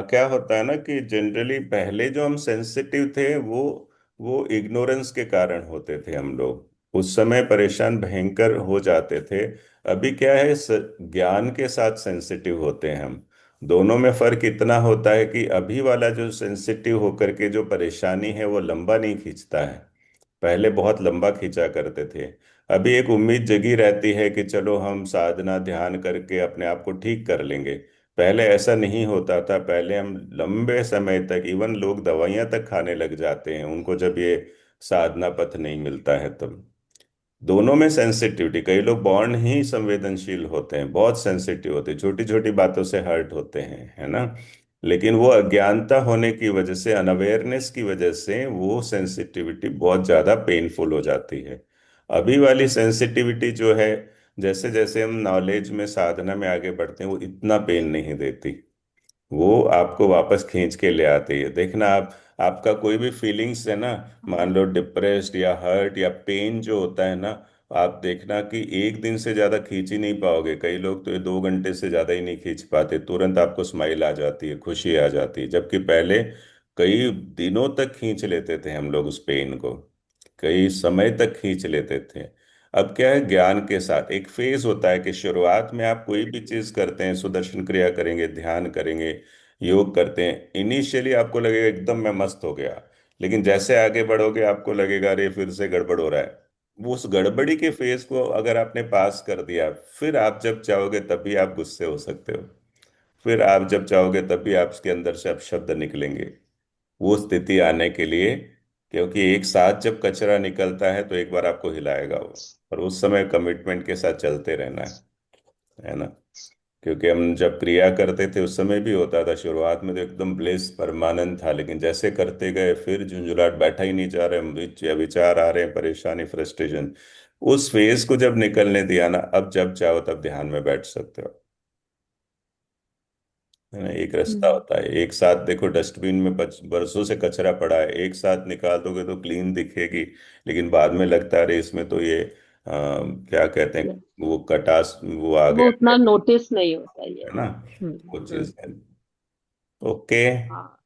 क्या होता है ना कि जनरली पहले जो हम सेंसिटिव थे वो इग्नोरेंस के कारण होते थे हम लोग, उस समय परेशान भयंकर हो जाते थे। अभी क्या है, ज्ञान के साथ सेंसिटिव होते हैं हम। दोनों में फर्क इतना होता है कि अभी वाला जो सेंसिटिव होकर के जो परेशानी है वो लंबा नहीं खींचता है। पहले बहुत लंबा खींचा करते थे। अभी एक उम्मीद जगी रहती है कि चलो हम साधना ध्यान करके अपने आप को ठीक कर लेंगे। पहले ऐसा नहीं होता था। पहले हम लंबे समय तक, इवन लोग दवाइयां तक खाने लग जाते हैं उनको जब ये साधना पथ नहीं मिलता है तब। दोनों में सेंसिटिविटी, कई लोग बॉर्न ही संवेदनशील होते हैं, बहुत सेंसिटिव होते हैं, छोटी छोटी बातों से हर्ट होते हैं, है ना। लेकिन वो अज्ञानता होने की वजह से, अनअवेयरनेस की वजह से वो सेंसिटिविटी बहुत ज्यादा पेनफुल हो जाती है। अभी वाली सेंसिटिविटी जो है, जैसे जैसे हम नॉलेज में साधना में आगे बढ़ते हैं, वो इतना पेन नहीं देती। वो आपको वापस खींच के ले आती है। देखना आप, आपका कोई भी फीलिंग्स है ना, मान लो डिप्रेस्ड या हर्ट या पेन जो होता है ना, आप देखना कि एक दिन से ज्यादा खींच ही नहीं पाओगे। कई लोग तो ये 2 घंटे से ज्यादा ही नहीं खींच पाते, तुरंत आपको स्माइल आ जाती है, खुशी आ जाती है। जबकि पहले कई दिनों तक खींच लेते थे हम लोग उस पेन को, कई समय तक खींच लेते थे। अब क्या है, ज्ञान के साथ एक फेज होता है कि शुरुआत में आप कोई भी चीज करते हैं, सुदर्शन क्रिया करेंगे, ध्यान करेंगे, योग करते हैं, इनिशियली आपको लगेगा एकदम मैं मस्त हो गया। लेकिन जैसे आगे बढ़ोगे आपको लगेगा अरे फिर से गड़बड़ हो रहा है। वो उस गड़बड़ी के फेज को अगर आपने पास कर दिया, फिर आप जब चाहोगे तभी आप गुस्से हो सकते हो। फिर आप जब चाहोगे तभी आपके अंदर से अब शब्द निकलेंगे, वो स्थिति आने के लिए। क्योंकि एक साथ जब कचरा निकलता है तो एक बार आपको हिलाएगा वो, और उस समय कमिटमेंट के साथ चलते रहना है ना। क्योंकि हम जब क्रिया करते थे उस समय भी होता था, शुरुआत में तो एकदम ब्लिस परमानेंट था, लेकिन जैसे करते गए फिर झुंझुलाहट, बैठा ही नहीं जा रहे, विचार आ रहे हैं, परेशानी, फ्रस्ट्रेशन। उस फेज को जब निकलने दिया ना, अब जब चाहो तब ध्यान में बैठ सकते हो, है ना। एक रास्ता हम्म। होता है, एक साथ देखो डस्टबिन में बरसों से कचरा पड़ा है, एक साथ निकाल दोगे तो क्लीन दिखेगी। लेकिन बाद में लगता है अरे इसमें तो ये क्या कहते हैं, वो कटास वो आ वो गया उतना है नोटिस नहीं होता ये। ना। हम्म। वो हम्म। चीज है। ओके। हाँ।